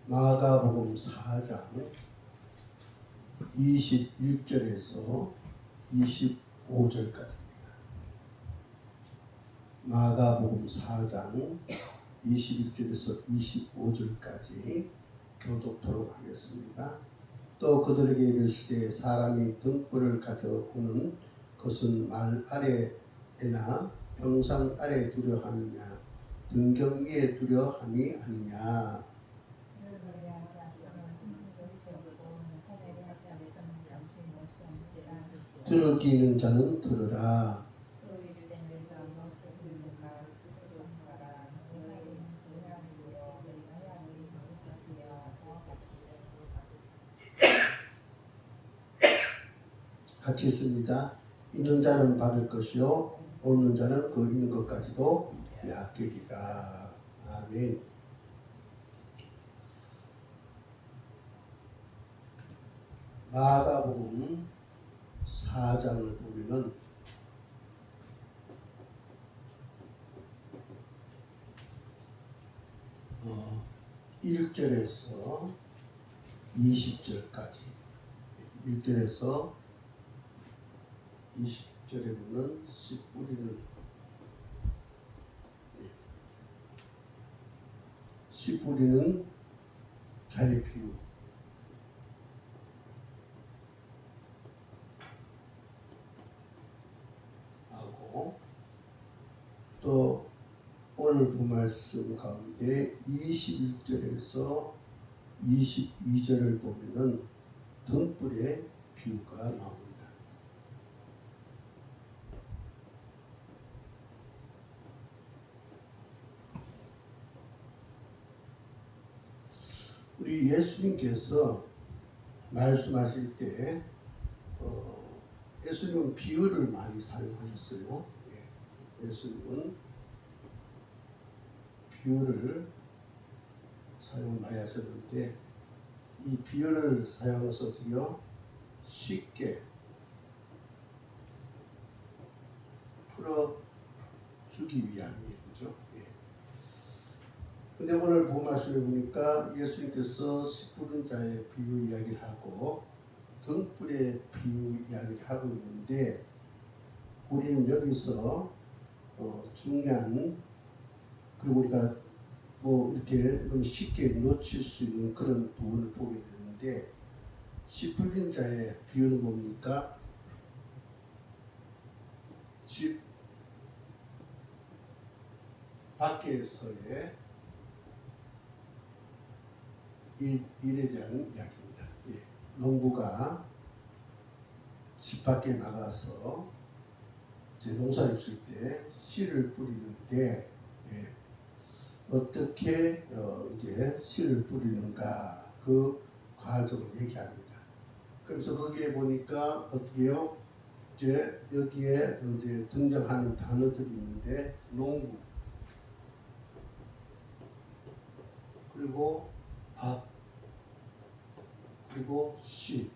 마가복음 4장 21절에서 25절까지입니다. 마가복음 4장 21절에서 25절까지 교독토록 하겠습니다. 또 그들에게 이르시되 사람이 등불을 가져오는 것은 말 아래에나 평상 아래 두려하느냐 등경 위에 두려함이 아니냐. 들을 귀 있는 자는 들으라. 같이 있습니다. 있는 자는 받을 것이요 없는 자는 그 있는 것까지도 빼앗기리라. 아멘. 마가복음 4장을 보면은 1절에서 20절까지 1절에서 20절에 보면 씨 뿌리는 자의 비유 하고 또 오늘 본 말씀 가운데 21절에서 22절을 보면은 등불의 비유가 나옵니다. 우리 예수님께서 말씀하실 때 예수님은 비유를 많이 사용하셨어요. 예수님은 비유를 사용 많이 하셨는데 이 비유를 사용해서 드려 쉽게 풀어주기 위함이에요. 그죠? 근데 오늘 본 말씀을 보니까 예수님께서 씨 뿌린 자의 비유 이야기를 하고 등불의 비유 이야기를 하고 있는데 우리는 여기서 중요한 그리고 우리가 뭐 이렇게 너무 쉽게 놓칠 수 있는 그런 부분을 보게 되는데 씨 뿌린 자의 비유는 뭡니까? 집 밖에서의 일에 대한 이야기입니다. 농부가 집 밖에 나가서 이제 농사를 질 때 씨를 뿌리는데 어떻게 이제 씨를 뿌리는가 그 과정을 얘기합니다. 그래서 거기에 보니까 어떻게요? 이제 여기에 이제 등장하는 단어들이 있는데 농부 그리고 밭 그리고 씨,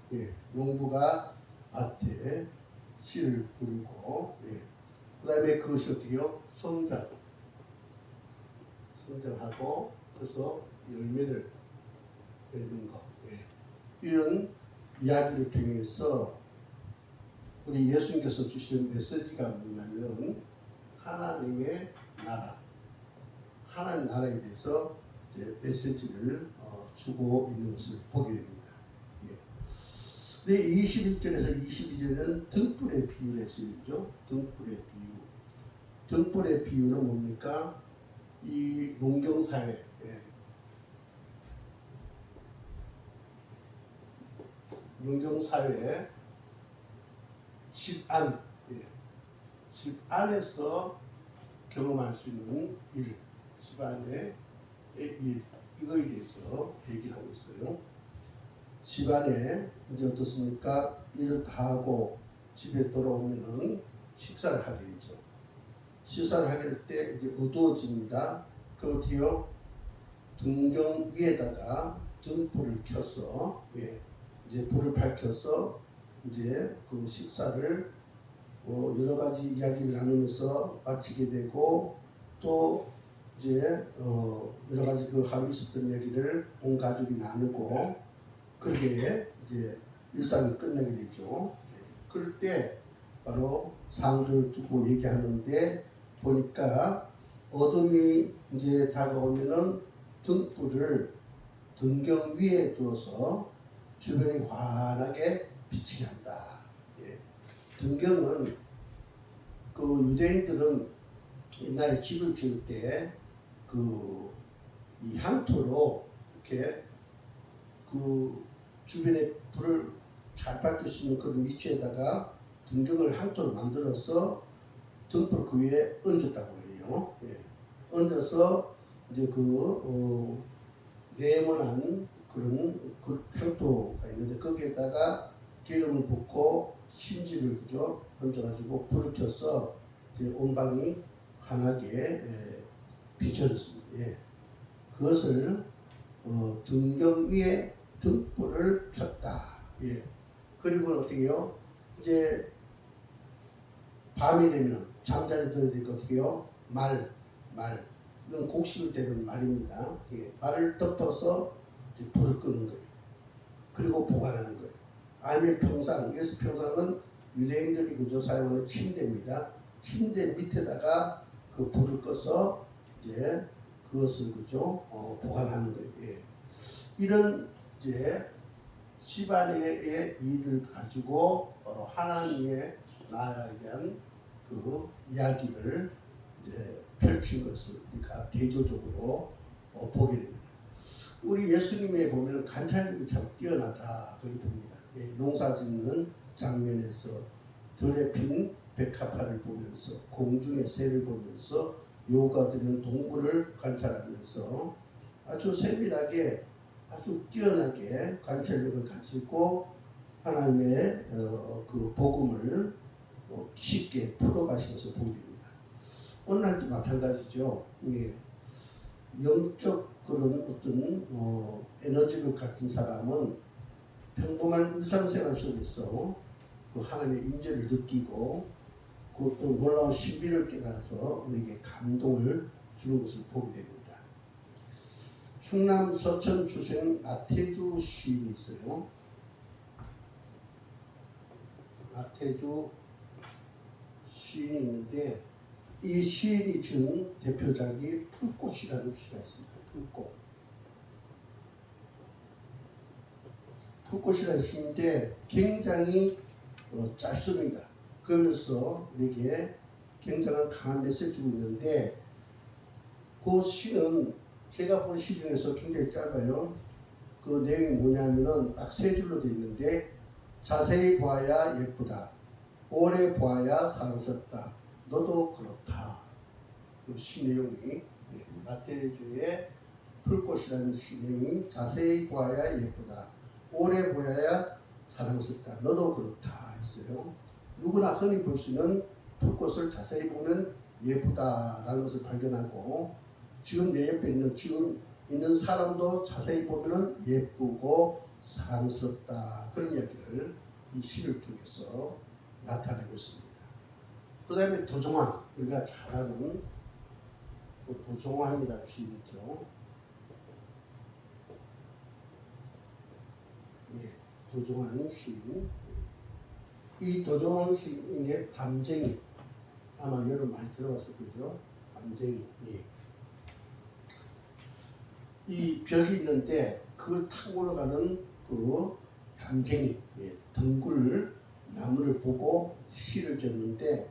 농부가 밭에 씨를 뿌리고, 그 다음에 그것이 어떻게요? 성장하고, 그래서 열매를 맺는 것. 이런 이야기를 통해서 우리 예수님께서 주신 메시지가 뭐냐면 하나님의 나라, 하나님 나라에 대해서 이제 메시지를 주고 있는 것을 보게 됩니다. 근데 21절에서 22절은 등불의 비유를 했어요. 등불의 비유. 등불의 비유는 뭡니까? 이 농경사회, 농경사회 집 안에서 경험할 수 있는 일, 집 안의 일, 이거에 대해서 얘기를 하고 있어요. 집안에 이제 어떻습니까? 일을 다 하고 집에 돌아오면은 식사를 하게 되죠. 식사를 하게 될 때 이제 어두워집니다. 그럼 어떻게요? 등경 위에다가 등불을 켜서 이제 불을 밝혀서 이제 그 식사를 여러 가지 이야기를 나누면서 마치게 되고 또 이제 여러 가지 그 하루 있었던 얘기를 온 가족이 나누고 그렇게 이제 일상이 끝나게 되죠. 그럴 때 바로 상도를 두고 얘기하는데 보니까 어둠이 이제 다가오면은 등불을 등경 위에 두어서 주변이 환하게 비치게 한다. 예. 등경은 그 유대인들은 옛날에 집을 지을 때 그 이 향토로 이렇게 그 주변에 불을 잘 밝힐 수 있는 그런 위치에다가 등경을 향토로 만들어서 등불 그 위에 얹었다고 해요. 예. 얹어서 이제 네모난 그런 그 향토가 있는데 거기에다가 기름을 붓고 심지를 그죠 얹어가지고 불을 켜서 이제 온 방이 환하게 비춰졌습니다. 예. 그것을 등경 위에 등불을 폈다. 예. 그리고 어떻게 해요? 이제 밤이 되면 잠자리 들어야 될 거 어떻게 해요? 말. 이건 곡식을 때리는 말입니다. 예. 말을 덮어서 이제 불을 끄는 거예요. 그리고 보관하는 거예요. 아니면 평상. 여기서 평상은 유대인들이 그저 사용하는 침대입니다. 침대 밑에다가 그 불을 꺼서 이제 그것을 그죠 보관하는 거예요. 예. 이런 이제 시바네의 일을 가지고 하나님의 나라에 대한 그 이야기를 이제 펼친 것을 우리가 대조적으로 보게 됩니다. 우리 예수님에 보면 관찰력이 참 뛰어나다 그렇게 봅니다. 예. 농사 짓는 장면에서 들에 핀 백합화를 보면서 공중의 새를 보면서 요가 드는 동물을 관찰하면서 아주 세밀하게 아주 뛰어나게 관찰력을 가지고 하나님의 그 복음을 쉽게 풀어가시면서 보게 됩니다. 오늘날도 마찬가지죠. 이게 영적 그런 어떤 에너지를 가진 사람은 평범한 일상생활 속에서 그 하나님의 임재를 느끼고 그것도 놀라운 신비를 깨달아서 우리에게 감동을 주는 것을 보게 됩니다. 충남 서천 주생 나태주 시인이 있어요. 나태주 시인이 있는데 이 시인이 지은 대표작이 풀꽃이라는 시가 있습니다. 풀꽃이라는 시인데 굉장히 짧습니다. 그러면서 우리에게 굉장한 강한 메시지를 주고 있는데 그 시는 제가 본 시 중에서 굉장히 짧아요. 그 내용이 뭐냐면은 딱 세 줄로 되어 있는데 자세히 보아야 예쁘다. 오래 보아야 사랑스럽다. 너도 그렇다. 그 시 내용이 나태주의 풀꽃이라는 시 내용이 자세히 보아야 예쁘다. 오래 보아야 사랑스럽다. 너도 그렇다 했어요. 누구나 흔히 볼 수 있는 풀꽃을 자세히 보면 예쁘다라는 것을 발견하고 지금 내 옆에 있는 사람도 자세히 보면 예쁘고 사랑스럽다 그런 이야기를 이 시를 통해서 나타내고 있습니다. 그 다음에 도종환 우리가 잘 아는 도종환이라는 시인이죠. 예, 도종환 시인. 이 도종환 시인의 담쟁이 아마 여러분 많이 들어봤을 거죠. 담쟁이. 예. 이 벽이 있는데 그걸 타고 올라가는 그 담쟁이 등굴 나무를 보고 시를 졌는데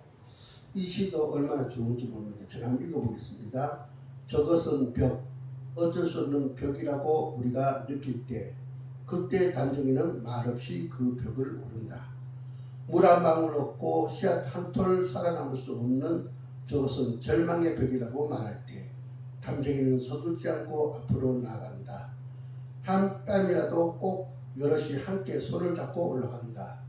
이 시도 얼마나 좋은지 모릅니다. 제가 한번 읽어보겠습니다. 저것은 벽, 어쩔 수 없는 벽이라고 우리가 느낄 때 그때 담쟁이는 말없이 그 벽을 오른다. 물 한 방울 없고 씨앗 한 톨 살아남을 수 없는 저것은 절망의 벽이라고 말할 때 담쟁이는 서두르지 않고 앞으로 나간다. 한 뺨이라도 꼭 여럿이 함께 손을 잡고 올라간다.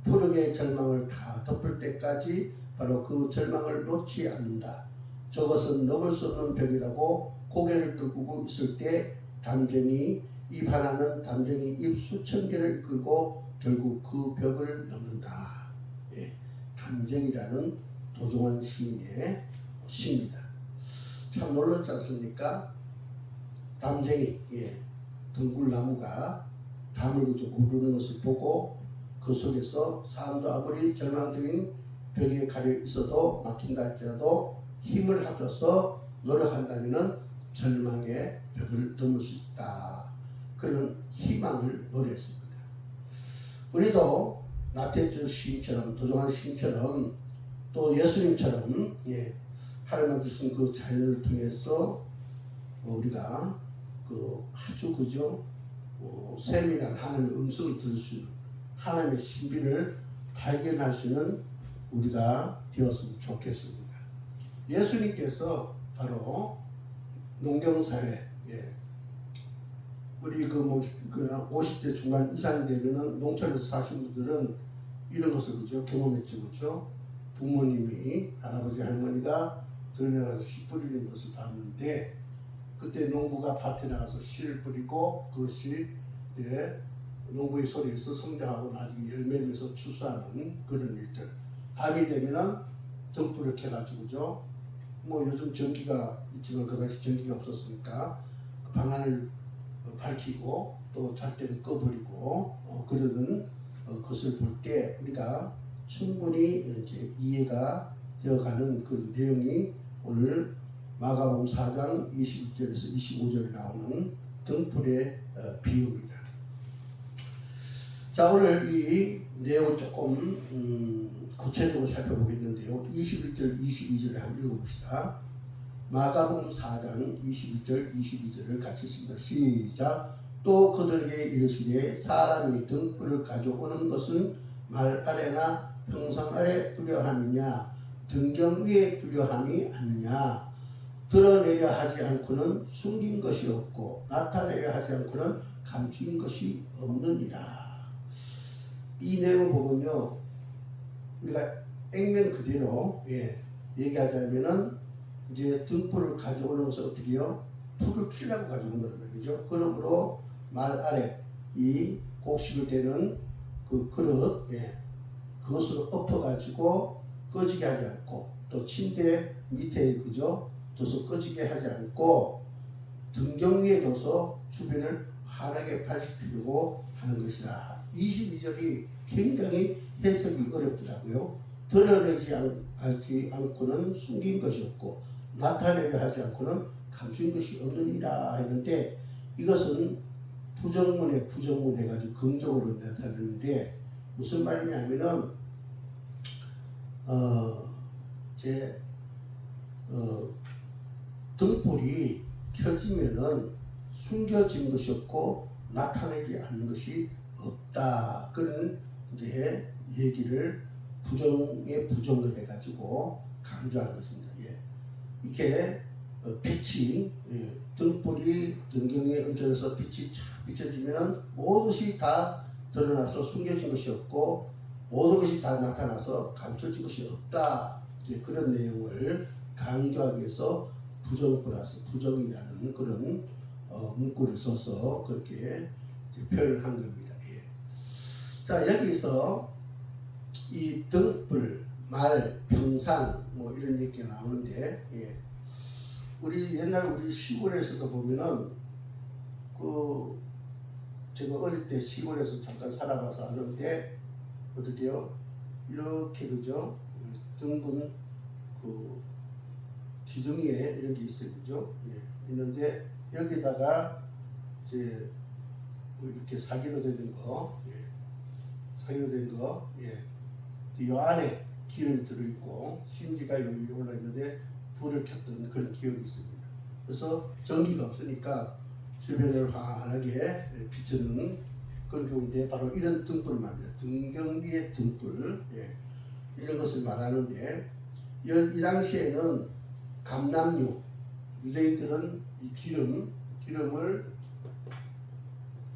푸르게 절망을 다 덮을 때까지 바로 그 절망을 놓지 않는다. 저것은 넘을 수 없는 벽이라고 고개를 들고 있을 때 담쟁이 입 하나는 담쟁이 입 수천 개를 이끌고 결국 그 벽을 넘는다. 예, 담쟁이라는 도종환 시인의 시입니다. 참 놀랐지 않습니까? 담쟁이, 등굴나무가 담을 그저 오르는 것을 보고 그 속에서 사람도 아무리 절망적인 벽에 가려 있어도 막힌다 할지라도 힘을 합쳐서 노력한다면 절망의 벽을 넘을 수 있다. 그런 희망을 노래했습니다. 우리도 나태주 시인처럼, 도종환 시인처럼, 또 예수님처럼 하나님한테 주신 그 자연을 통해서 우리가 그 아주 그저 세밀한 하나님의 음성을 들을 수 있는, 하나님의 신비를 발견할 수 있는 우리가 되었으면 좋겠습니다. 예수님께서 바로 농경사회, 우리 그 50대 중반 이상 되면은 농촌에서 사신 분들은 이런 것을 그죠 경험했죠, 그죠? 부모님이, 할아버지 할머니가 들려가서 씨 뿌리는 것을 봤는데, 그때 농부가 밭에 나가서 씨를 뿌리고 그것이 농부의 소리에서 성장하고 나중에 열매를 내서 추수하는 그런 일들. 밤이 되면은 등불을 켜가지고죠. 뭐 요즘 전기가 있지만 그 당시 전기가 없었으니까 그 방안을 밝히고 또 잘 때는 꺼버리고 그러는 것을 볼 때 우리가 충분히 이제 이해가 되어가는 그 내용이 오늘 마가복음 4장 21절에서 25절에 나오는 등불의 비유입니다. 자, 오늘 이 내용을 조금 구체적으로 살펴보겠는데요. 21절, 22절을 한번 읽어봅시다. 마가복음 4장 21절, 22절을 같이 읽습니다. 시작. 또 그들에게 이르시되 사람이 등불을 가져오는 것은 말 아래나 평상 아래 두려함이냐 등경 위에 두려함이 아니냐. 드러내려 하지 않고는 숨긴 것이 없고 나타내려 하지 않고는 감추인 것이 없느니라. 이 내용을 보면요, 우리가 액면 그대로 얘기하자면은 이제 등불을 가져오는 것을 어떻게 해요? 불을 켜려고 가져오는 거란 말이죠. 그러므로 말 아래 이 곡식을 대는 그 그릇, 그것으로 엎어가지고 꺼지게 하지 않고, 또 침대 밑에 그죠 둬서 꺼지게 하지 않고 등경 위에 둬서 주변을 환하게 밝히려고 하는 것이다. 22절이 굉장히 해석이 어렵더라고요. 드러내지 않고는 숨긴 것이 없고 나타내려 하지 않고는 감춘 것이 없느니라 했는데, 이것은 부정문에 부정문 해가지고 긍정으로 나타내는데 무슨 말이냐면은 등불이 켜지면은 숨겨진 것이 없고 나타내지 않는 것이 없다. 그런 이제 얘기를 부정에 부정을 해가지고 강조하는 것입니다. 이렇게 빛이 등불이 등경에 얹혀져서 빛이 쫙 비춰지면 모든 것이 다 드러나서 숨겨진 것이 없고 모든 것이 다 나타나서 감춰진 것이 없다. 이제 그런 내용을 강조하기 위해서 부정 플러스 부정이라는 그런 문구를 써서 그렇게 표현을 한 겁니다. 자, 여기서 이 등불, 말, 평상 뭐 이런 얘기가 나오는데, 우리 옛날 우리 시골에서도 보면은 그 제가 어릴 때 시골에서 잠깐 살아봐서 아는데 어떻게요? 이렇게 그죠? 등분 그 기둥이에 이런 게 있어요, 그죠? 있는데 여기다가 이제 뭐 이렇게 사기로 된 거, 사기로 된 거, 이 안에 기름이 들어있고 심지가 여기 올라 있는데 불을 켰던 그런 기억이 있습니다. 그래서 전기가 없으니까 주변을 환하게 비추는 그런 경우인데 바로 이런 등불을 말합니다. 등경 위의 등불, 이런 것을 말하는데 이 당시에는 감람유, 유대인들은 이 기름을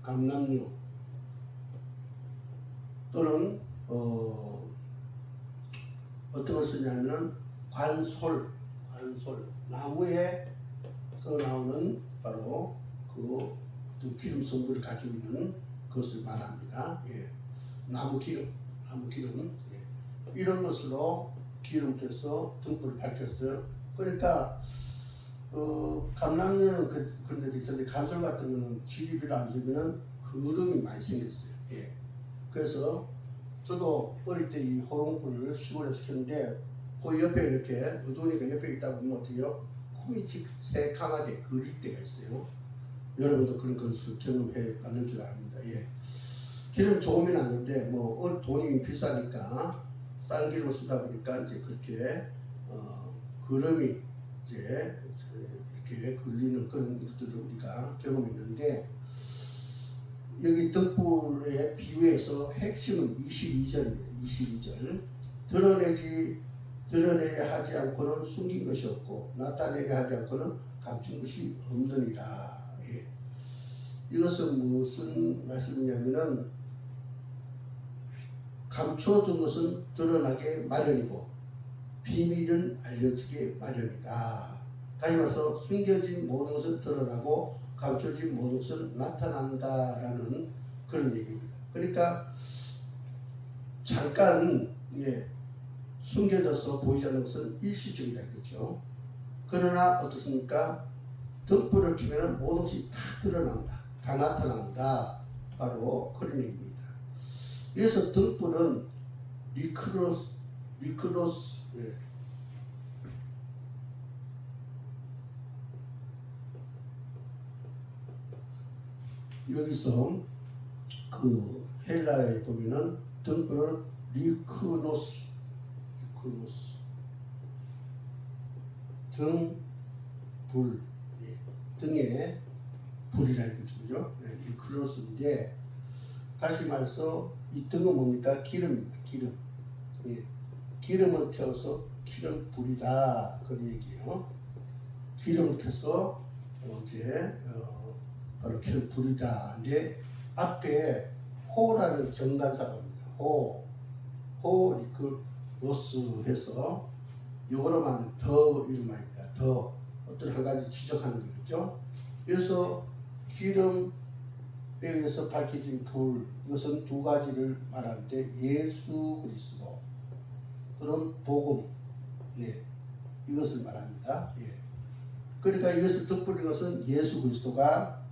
감람유 또는 어떤 걸 쓰냐면 관솔, 나무에서 나오는 바로 그 어떤 기름 성분을 가지고 있는 그것을 말합니다. 나무 기름, 이런 것으로 기름께서 등불을 밝혔어요. 그러니까 감람류는 그런 데도 있었는데 간솔 같은 거는 기립이라 안 주면은 그름이 많이 생겼어요. 예. 그래서 저도 어릴 때 이 호롱불을 시골에서 켰는데 그 옆에 이렇게 어두우니까 옆에 있다 보면 어때요? 코미치새 그릴 때가 있어요. 여러분도 그런 것을 경험해 봤는 줄 압니다. 예. 기름 좋으면 안 되는데 뭐 돈이 비싸니까 싼 기름을 쓰다 보니까 이제 그렇게 그름이 이제 이렇게 걸리는 그런 것들을 우리가 경험했는데 여기 등불의 비유에서 핵심은 22절입니다. 22절 드러내려 하지 않고는 숨긴 것이 없고 나타내려 하지 않고는 감춘 것이 없느니라. 예. 이것은 무슨 말씀이냐면은 감춰둔 것은 드러나게 마련이고 비밀은 알려지게 마련이다. 다시 말해서 숨겨진 모든 것은 드러나고 감춰진 모든 것은 나타난다라는 그런 얘기입니다. 그러니까 잠깐 숨겨져서 보이지 않는 것은 일시적이다 이거죠. 그러나 어떻습니까? 등불을 켜면 모든 것이 다 드러난다. 다 나타난다. 바로 그런 얘기입니다. 그래서 등불은 리크로스 여기서 그 헬라에 보면은 등불을 리크노스 등불 등에 불이라 이거죠. 리크노스인데 다시 말해서 이 등은 뭡니까? 기름입니다. 기름. 기름을 태워서 기름불이다 그런 얘기예요. 기름을 태워서 이제 바로 기름불이다. 근데 앞에 호라는 정관사입니다. 호 리크로스 해서 요거로 만든 더 이름입니다. 더 어떤 한 가지 지적하는 거겠죠. 그래서 기름에 의해서 밝혀진 불 이것은 두 가지를 말하는데 예수 그리스도 그런 복음 이것을 말합니다. 그러니까 이것을 덧붙인 것은 예수 그리스도가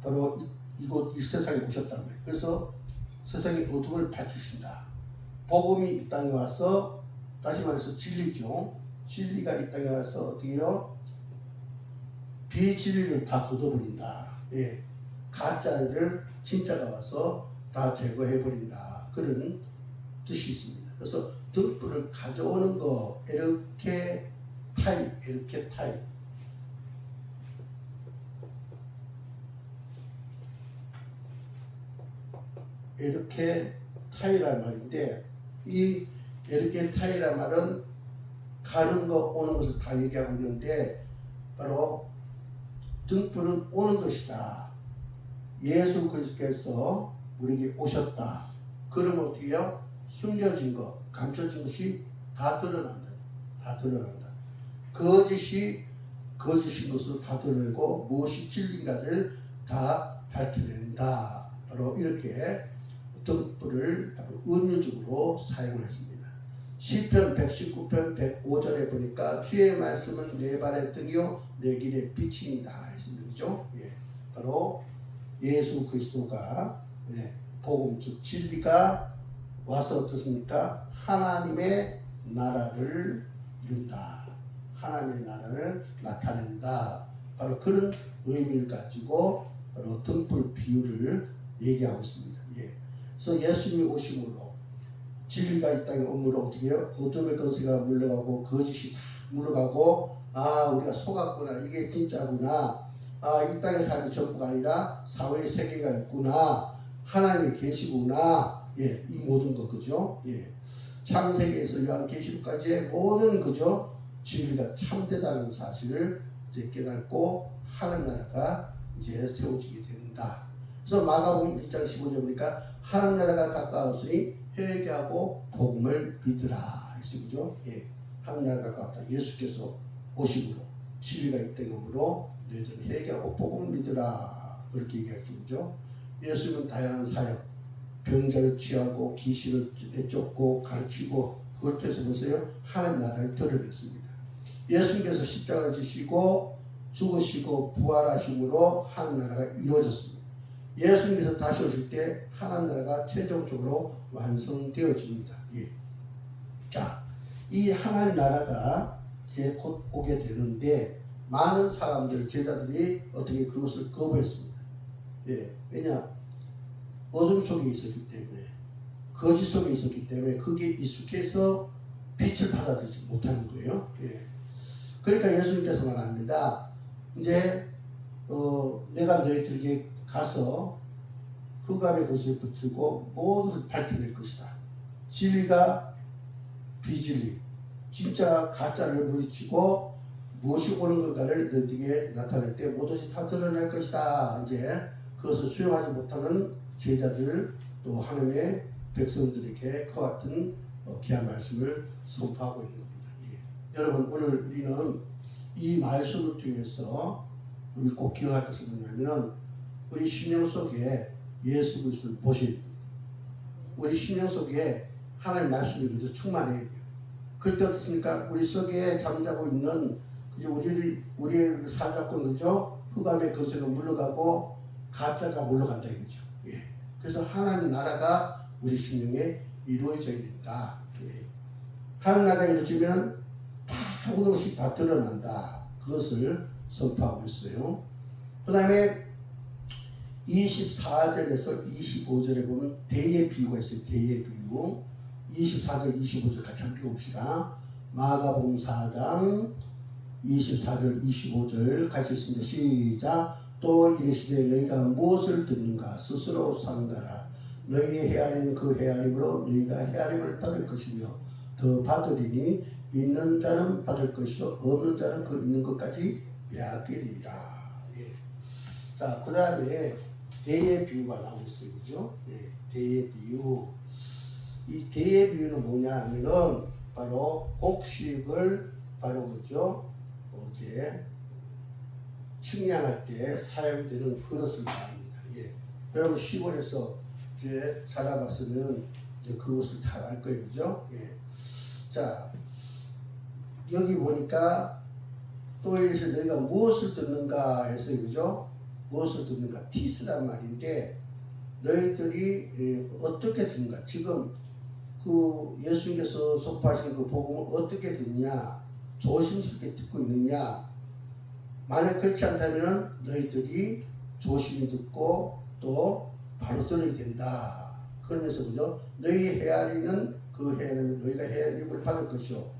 바로 이 세상에 오셨단 말이에요. 그래서 세상의 어둠을 밝히신다. 복음이 이 땅에 와서 다시 말해서 진리죠. 진리가 이 땅에 와서 어떻게 해요? 비진리를 다 걷어버린다. 가짜를 진짜가 와서 다 제거해버린다. 그런 뜻이 있습니다. 그래서 등불을 가져오는 거 이렇게 타입 이렇게 타이란 말인데 이 이렇게 타이란 말은 가는 거 오는 것을 다 얘기하고 있는데 바로 등불은 오는 것이다. 예수 그리스도께서 우리에게 오셨다. 그러면 어떻게 해요? 숨겨진 것, 감춰진 것이 다 드러난다. 다 드러난다. 거짓인 것으로 다 드러내고 무엇이 진리인가를 다 밝혀낸다. 바로 이렇게 등불을 바로 은유적으로 사용을 했습니다. 시편 119편 105절에 보니까 주의 말씀은 내 발의 등이요 내 길의 빛이니다 했습니다. 그죠? 바로 예수 그리스도가 복음 즉 진리가 와서 어떻습니까? 하나님의 나라를 이룬다. 하나님의 나라를 나타낸다. 바로 그런 의미를 가지고 바로 등불 비유를 얘기하고 있습니다. 그래서 예수님이 오심으로 진리가 이 땅에 오므로 어떻게 해요? 어둠의 권세가 물러가고 거짓이 다 물러가고 우리가 속았구나. 이게 진짜구나. 이 땅의 삶이 전부가 아니라 사회의 세계가 있구나. 하나님이 계시구나. 이 모든 것 그죠? 창세기에서 요한계시록까지의 모든 그죠? 진리가 참되다는 사실을 이제 깨닫고 하나님 나라가 이제 세워지게 된다. 그래서 마가복음 1장 15절 보니까 하나님 나라가 가까웠으니 회개하고 복음을 믿으라 했죠. 하나님 나라가 가까웠다. 예수께서 오심으로 진리가 이 땅에 오므로 너희들은 회개하고 복음을 믿으라 그렇게 얘기하죠. 예수님은 다양한 사역, 병자를 취하고 귀신을 내쫓고 가르치고 그걸 통해서 보세요. 하나님 나라를 드러냈습니다. 예수님께서 십자가를 지시고 죽으시고 부활하심으로 하나님 나라가 이루어졌습니다. 예수님께서 다시 오실 때 하나님 나라가 최종적으로 완성되어집니다. 예. 자, 이 하나님 나라가 이제 곧 오게 되는데 많은 사람들, 제자들이 어떻게 그것을 거부했습니다. 예. 왜냐? 어둠 속에 있었기 때문에, 거짓 속에 있었기 때문에 그게 익숙해서 빛을 받아들이지 못하는 거예요. 예. 그러니까 예수님께서 말합니다. 이제 내가 너희들에게 가서 흑암의 곳을 붙들고 모든 것을 밝혀낼 것이다. 진리가 비진리, 진짜 가짜를 물리치고 무엇이 옳은 것인가를 너희에게 나타낼 때 모든 다 드러날 것이다. 이제 그것을 수용하지 못하는 제자들 또 하나님의 백성들에게 그와 같은 귀한 말씀을 선포하고 있는 겁니다. 예. 여러분 오늘 우리는 이 말씀을 통해서 우리 꼭 기억할 것은 뭐냐면 우리 심령 속에 예수 그리스도를 모셔야 됩니다. 우리 심령 속에 하나님 말씀이 그저 충만해야 돼요. 그때 어떻습니까? 우리 속에 잠자고 있는 우리의 살자권 그죠? 흑암의 거세로 물러가고 가짜가 물러간다 이거죠. 예. 그래서 하나님 나라가 우리 심령에 이루어져야 된다. 예. 하나님 나라가 이루어지면 다 모든 것이 다 드러난다. 그것을 선포하고 있어요. 그 다음에 24절에서 25절에 보면 대의 비유가 있어요. 대의 비유. 24절, 25절 같이 함께 봅시다. 마가복음 4장 24절, 25절 같이 있습니다. 시작. 또 이르시되 너희가 무엇을 듣는가 스스로 상달하라. 너희의 헤아리는 그 헤아림으로 너희가 헤아림을 받을 것이며 더 받으리니 있는 자는 받을 것이요 없는 자는 그 있는 것까지 빼앗기리라. 예. 자, 그 다음에 대의 비유가 나오고 있어요. 그죠? 예. 대의 비유. 이 대의 비유는 뭐냐 하면은 바로 곡식을 바로 그죠? 이제 측량할 때 사용되는 그릇을 말합니다. 예. 여러분 시골에서 이제 자라봤으면 이제 그것을 다 알 거예요. 그죠? 예. 자, 여기 보니까 또 여기서 너희가 무엇을 듣는가 해서 그죠? 무엇을 듣는가? 티스란 말인데 너희들이 어떻게 듣는가? 지금 그 예수님께서 선포하신 그 복음을 어떻게 듣냐? 조심스럽게 듣고 있느냐? 만약 그렇지 않다면 너희들이 조심히 듣고 또 바로 들어야 된다. 그러면서 그죠? 너희 헤아리는 그 헤아림을 너희가 헤아림을 받을 것이며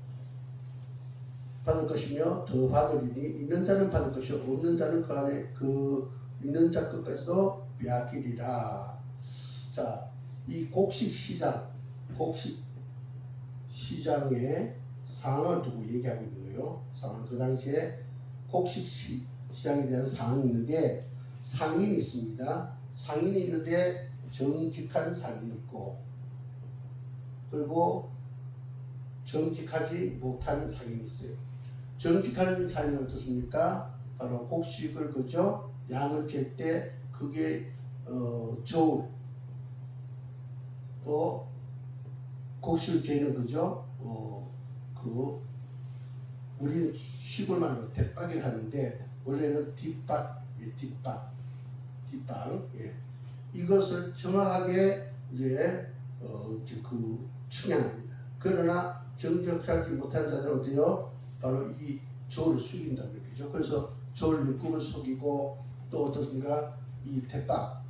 더 받으리니 있는 자는 받을 것이요 없는 자는 그 안에 그 있는 자 끝까지도 빼앗기리라. 자, 이 곡식 시장의 상황을 두고 얘기하고 있는 거예요. 상황. 그 당시에 곡식 시장에 대한 상황이 있는데 상인이 있습니다. 상인이 있는데 정직한 상인이 있고 그리고 정직하지 못하는 상인이 있어요. 정직한 상인은 어떻습니까? 바로 곡식을 그죠? 양을 잴 때 그게 저울 또 곡식을 재는 그죠? 우리는 시골 말로 대박이를 하는데 원래는 뒷박. 예. 이것을 정확하게 이제 그 측량합니다. 그러나 정직하지 못한 자들은 어때요? 바로 이 저울을 숙인다는 얘기죠. 그래서 저울 육금을 속이고 또 어떻습니까? 이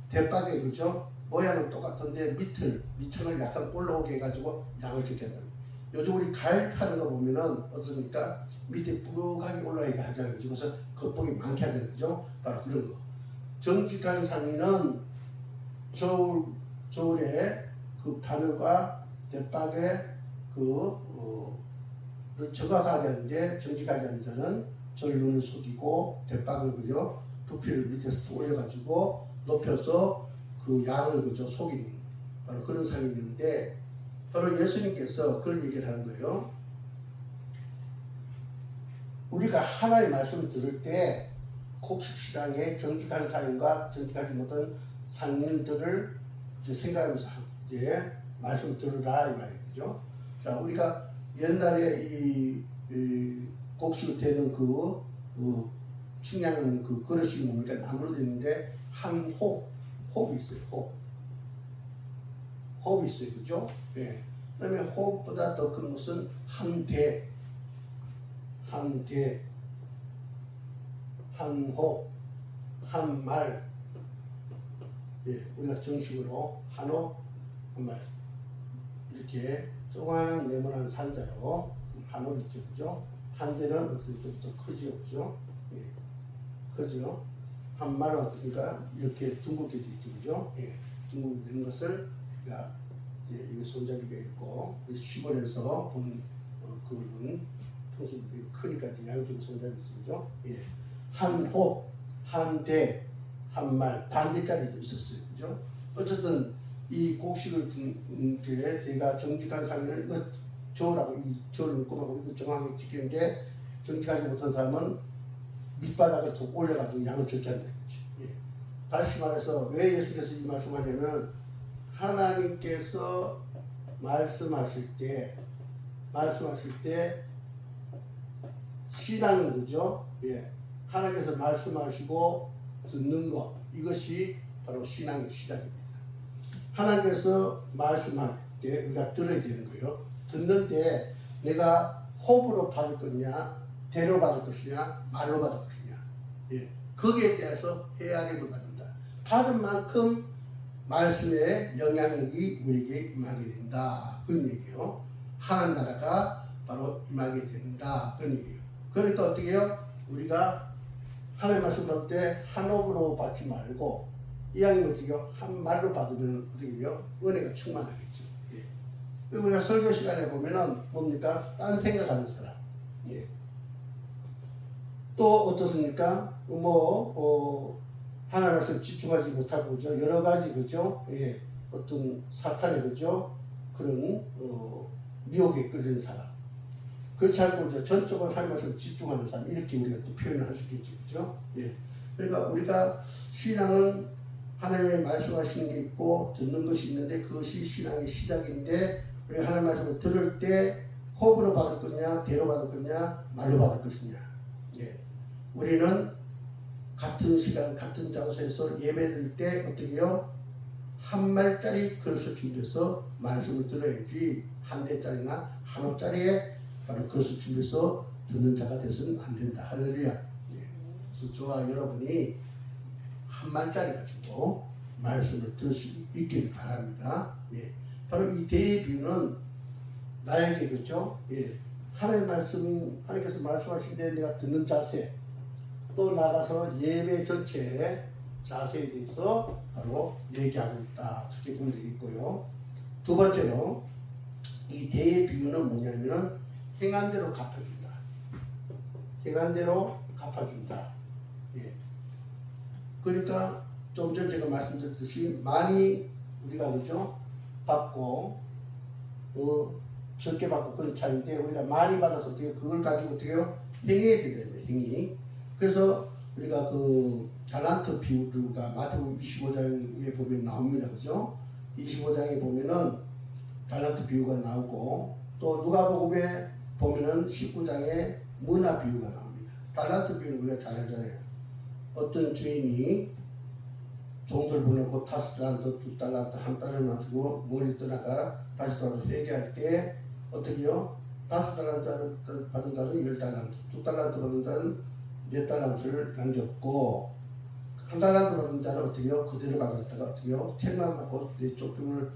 대박에 그죠? 모양은 똑같은데 밑층을 약간 올라오게 해가지고 양을 적게 한다. 요즘 우리 과일 파는 거 보면은 어떻습니까? 밑에 뿌룩하게 올라오게 하잖아요. 그래서 겉보기 많게 하잖아요. 그죠? 바로 그런 거. 정직한 상인은 저울에 그 바늘과 대박에 를 정확하게 하는데 정직하지 않은 자는 저울 눈을 속이고 대박을 그죠? 두피를 밑에서 올려가지고 높여서 그 양을 그죠? 속이는 바로 그런 상인인데 바로 예수님께서 그런 얘기를 하는 거예요. 우리가 하나의 말씀을 들을 때 곡식시장에 정직한 상인과 정직하지 못한 상인들을 이제 생각하면서 이제 말씀 들으라 이 말이죠. 자, 우리가 옛날에 이 곡식을 대는 측량은 그 그릇이 뭡니까? 나무로 되어 있는데 한 호흡이 있어요. 호흡이 있어요. 그죠? 예. 그 다음에 호흡보다 더 큰 것은 한대, 한호흡, 한말. 예, 우리가 정식으로 한호, 한말 이렇게 조그마한 네모난 산자로 한호흡 있죠. 그죠? 한대는 어떻게 좀 더 크죠. 그죠? 예, 크죠? 한말은 어떻습니까? 이렇게 둥글게 되어 있죠. 그죠? 예, 둥글게 되는 것을 우리가 이게 손잡이가 있고 시골에서 본 그런 평소 크니까 양쪽에 손잡이 있죠. 예. 한호, 한대, 한말 반대짜리도 있었어요. 그죠? 어쨌든 이 곡식을 든 제가 정직한 상인은 이거 저라고 이 저를 묶어놓고 이거 정확하게 지키는데 정직하지 못한 사람은 밑바닥을 더 올려가지고 양을 적게 한다 이거지. 예. 다시 말해서 왜 예수께서 이 말씀하냐면 하나님께서 말씀하실 때 신앙은 그죠? 예. 하나님께서 말씀하시고 듣는 것 이것이 바로 신앙의 시작입니다. 하나님께서 말씀할 때 우리가 들어야 되는 거예요. 듣는데 내가 호흡으로 받을 것이냐, 대로 받을 것이냐, 말로 받을 것이냐. 예. 거기에 대해서 헤아림을 받는다. 받은 만큼 말씀의 영향력이 우리에게 임하게 된다. 그런 얘기예요. 하나님 나라가 바로 임하게 된다. 그런 얘기예요. 그러니까 어떻게 해요? 우리가 하나님 말씀 받을 때 한호흡으로 받지 말고 이왕이면 어떻게 해요? 한 말로 받으면 어떻게 돼요? 은혜가 충만하겠죠. 예. 그리고 우리가 설교 시간에 보면은 뭡니까? 딴 생각하는 사람. 예. 또 어떻습니까? 하나님 말씀 집중하지 못하고 그죠? 여러 가지 그죠? 예. 어떤 사탄의 그죠? 그런 미혹에 끌리는 사람. 그렇지 않고 이제 전적으로 하나님 말씀 집중하는 사람 이렇게 우리가 또 표현을 할 수 있겠죠. 그죠? 예. 그러니까 우리가 신앙은 하나님의 말씀하시는 게 있고 듣는 것이 있는데 그것이 신앙의 시작인데 우리가 하나님 말씀을 들을 때 호흡으로 받을 거냐, 대로 받을 거냐, 말로 받을 것이냐. 예. 우리는 같은 시간, 같은 장소에서 예배 드릴 때 어떻게 해요? 한 말짜리 그릇을 준비해서 말씀을 들어야지 한 대짜리나 한 호짜리에 바로 그것을 준비해서 듣는 자가 되서는 안 된다. 할렐루야. 예. 그래서 저와 여러분이 한 말짜리 가지고 말씀을 들을 수 있기를 바랍니다. 예. 바로 이 대의 비유는 나에게 그렇죠. 예. 하나님께서 말씀하신 데 내가 듣는 자세, 또 나가서 예배 전체의 자세에 대해서 바로 얘기하고 있다. 그렇게 보면 되겠고요. 두 번째로 이 대의 비유는 뭐냐면은 행한 대로 갚아준다. 행한 대로 갚아준다. 예. 그러니까 좀 전에 제가 말씀드렸듯이 많이 우리가 그죠? 받고 적게 받고 그런 차이인데 우리가 많이 받아서 어떻게 그걸 가지고 어떻게 해요? 행해야 되잖아요. 행위. 그래서 우리가 그 달란트 비유가 마태복음 25장에 보면 나옵니다. 그죠? 25장에 보면은 달란트 비유가 나오고 또 누가복음에 보면은 19장에 문화 비유가 나옵니다. 달란트 비유는 우리가 잘 알잖아요. 어떤 주인이 종들 보내고 5달란트, 2달란트, 1달란트 주고 멀리 떠나가 다시 돌아서 회개할 때 어떻게 해요? 5달란트 받은 자는 10달란트, 2달란트 받은 자는 4달란트를 남겼고 1달란트 받은 자는 어떻게 해요? 그대로 가졌다가 어떻게 해요? 책만 받고 내 쫓김을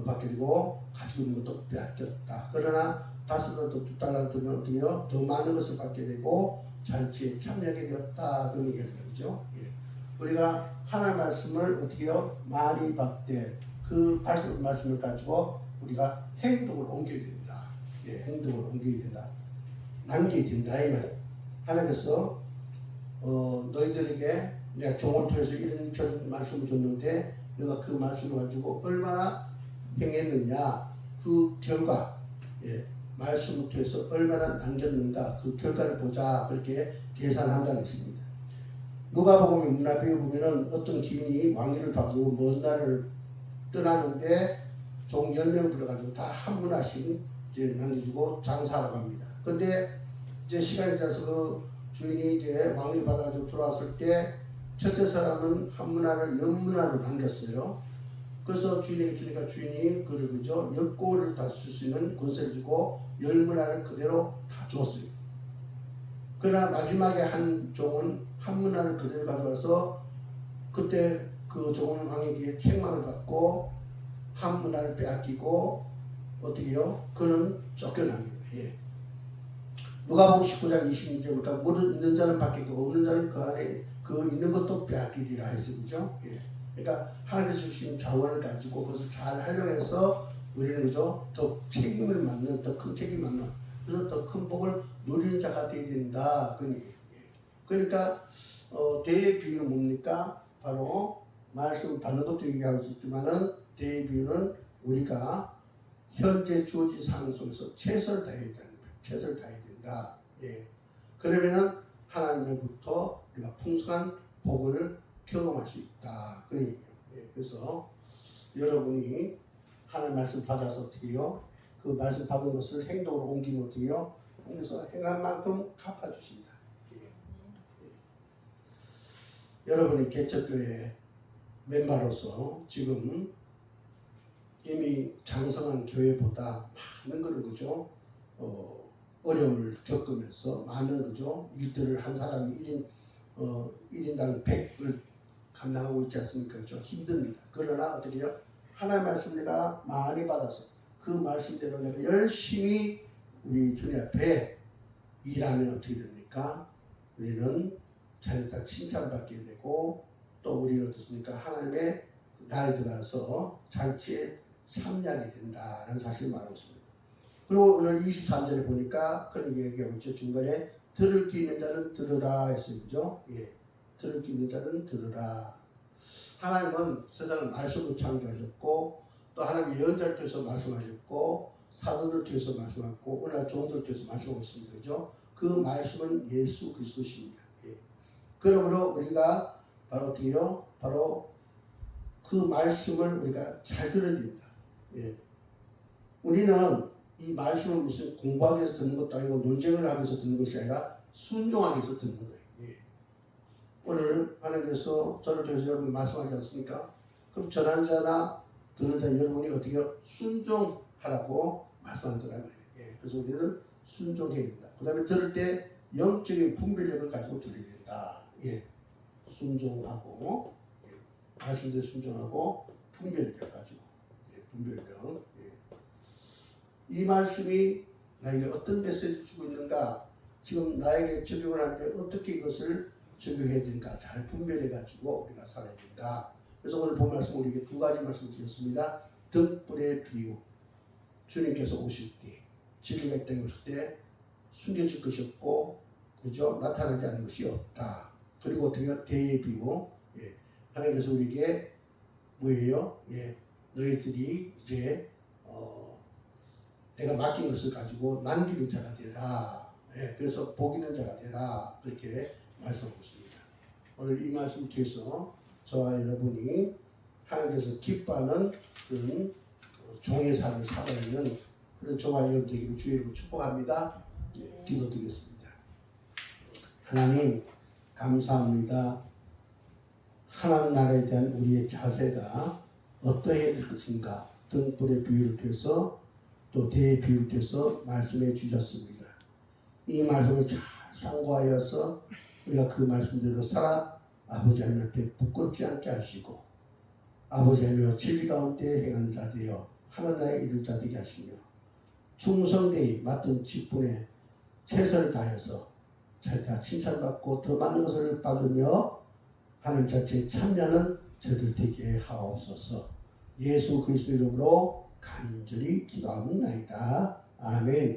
받게 되고 가지고 있는 것도 빼앗겼다. 그러나 5달란트, 2달란트는 어떻게 해요? 더 많은 것을 받게 되고 잔치에 참여하게 되었다. 그런 얘기를 하죠. 예. 우리가 하나님의 말씀을 어떻게 해요? 많이 받되 그 말씀을 가지고 우리가 행동을 옮겨야 된다. 예, 행동을 옮겨야 된다. 남겨야 된다. 이 말이에요. 하나님께서 너희들에게 내가 종을 통해서 이런 저런 말씀을 줬는데 너가 그 말씀을 가지고 얼마나 행했느냐 그 결과 예, 말씀을 통해서 얼마나 남겼는가 그 결과를 보자 그렇게 계산한다는 것입니다. 누가복음 문화비유 보면은 어떤 기인이 왕위를 받고 먼 나라를 떠나는데 종 10명 불러가지고 다 한 문화씩 이제 남겨주고 장사하라고 합니다. 근데 이제 시간이 지나서 그 주인이 이제 왕위를 받아가지고 돌아왔을 때 첫째 사람은 한 문화를 열 문화를 남겼어요. 그래서 주인에게 주니까 주인이 그를 그죠 열고를 다 쓸 수 있는 권세를 주고 열 문화를 그대로 다 줬어요. 그러나 마지막에 한 종은 한 문화를 그대로 가져와서 그때 그 종은 왕에게 책망을 받고 한 문화를 빼앗기고 어떻게요? 그는 쫓겨납니다. 예. 누가복음 19장 26절 보니까 모두 있는 자는 받겠고 없는 자는 그 안에 그 있는 것도 빼앗기리라 해서 그죠? 예. 그러니까 하나님께서 주신 자원을 가지고 그것을 잘 활용해서 우리는 그죠? 더 책임을 맡는 더 큰 책임을 맡는 그래서 더 큰 복을 누리는 자가 되어야 된다. 그 얘기예요. 예. 그러니까 대의 비유는 뭡니까? 바로 말씀 받는 것도 얘기하고 있지만은 대의 비유는 우리가 현재 주어진 상황 속에서 최선을 다해야 된다. 최선을 다해야 된다. 예. 그러면은 하나님으로부터 우리가 풍성한 복을 경험할 수 있다. 그런 얘기예요. 예. 그래서 여러분이 하나님 말씀 받아서 어떻게 해요? 그 말씀 받은 것을 행동으로 옮기면 어떻게 해요? 옮겨서 행한 만큼 갚아주신다. 예. 예. 여러분이 개척교회 멤버로서 지금 이미 장성한 교회보다 많은 거를 그죠? 어려움을 겪으면서 많은 그죠? 일들을 한 사람이 1인당 100을 감당하고 있지 않습니까? 그죠? 힘듭니다. 그러나 어떻게 해요? 하나님 말씀 내가 많이 받아서 그 말씀대로 내가 열심히 우리 주님 앞에 일하면 어떻게 됩니까? 우리는 잘했다 칭찬받게 되고 또 우리는 어떻습니까? 하나님의 나에 들어가서 잔치에 참여하게 된다는 사실을 말하고 있습니다. 그리고 오늘 23절에 보니까 그런 얘기하고 있죠. 중간에 들을 귀 있는 자는 들으라 했어요. 그죠? 예. 들을 귀 있는 자는 들으라. 하나님은 세상을 말씀으로 창조하셨고 또 하나님 예언자를 통해서 말씀하셨고 사도를 통해서 말씀하셨고 오늘 종들을 통해서 말씀하고 있습니다. 그죠? 그 말씀은 예수 그리스도십니다. 예. 그러므로 우리가 바로 어떻게 해요? 바로 그 말씀을 우리가 잘 들어야 됩니다. 예. 우리는 이 말씀을 무슨 공부하기 위해서 듣는 것도 아니고 논쟁을 하기 위해서 듣는 것이 아니라 순종하기 위해서 듣는 거예요. 예. 오늘 하나님께서 저를 통해서 여러분이 말씀하지 않습니까? 그럼 전한 자나 듣는 자 여러분이 어떻게 순종하라고 말씀한 거란 말이에요. 예. 그래서 우리는 순종해야 된다. 그 다음에 들을 때 영적인 분별력을 가지고 들어야 된다. 예. 순종하고 말씀대로 순종하고 분별력 가지고 분별력. 이 말씀이 나에게 어떤 메시지를 주고 있는가, 지금 나에게 적용을 하는데 어떻게 이것을 적용해야 되는가 잘 분별해 가지고 우리가 살아야 된다. 그래서 오늘 본 말씀 우리에게 두 가지 말씀을 주셨습니다. 등불의 비유. 주님께서 오실 때 진리가 이 땅에 오실 때 숨겨질 것이 없고 그죠? 나타나지 않는 것이 없다. 그리고 어떻게 대의 비유. 예. 하나님께서 우리에게 뭐예요? 예. 너희들이 이제 내가 맡긴 것을 가지고 남기는 자가 되라. 예. 그래서 복 있는 자가 되라. 그렇게 말씀하고 있습니다. 오늘 이 말씀을 통해서 저와 여러분이 하나님께서 기뻐하는 그런 종의 삶을 살아가는 그런 저와 여러분 되기를 주의 이름으로 축복합니다. 기도드리겠습니다. 하나님 감사합니다. 하나님 나라에 대한 우리의 자세가 어떠해야 될 것인가 등불의 비유를 통해서 또 대의 비유를 통해서 말씀해 주셨습니다. 이 말씀을 잘 상고하여서 우리가 그 말씀대로 살아 아버지 하나님께 부끄럽지 않게 하시고 아버지 하나님의 진리 가운데 행하는 자 되어 하나님 나라에 이룰 자 되게 하시며 충성되이 맡은 직분에 최선을 다해서 잘 다 칭찬받고 더 많은 것을 받으며 하나님 자체에 참여하는 저들 되게 하옵소서. 예수 그리스도 이름으로 간절히 기도합니다. 아멘.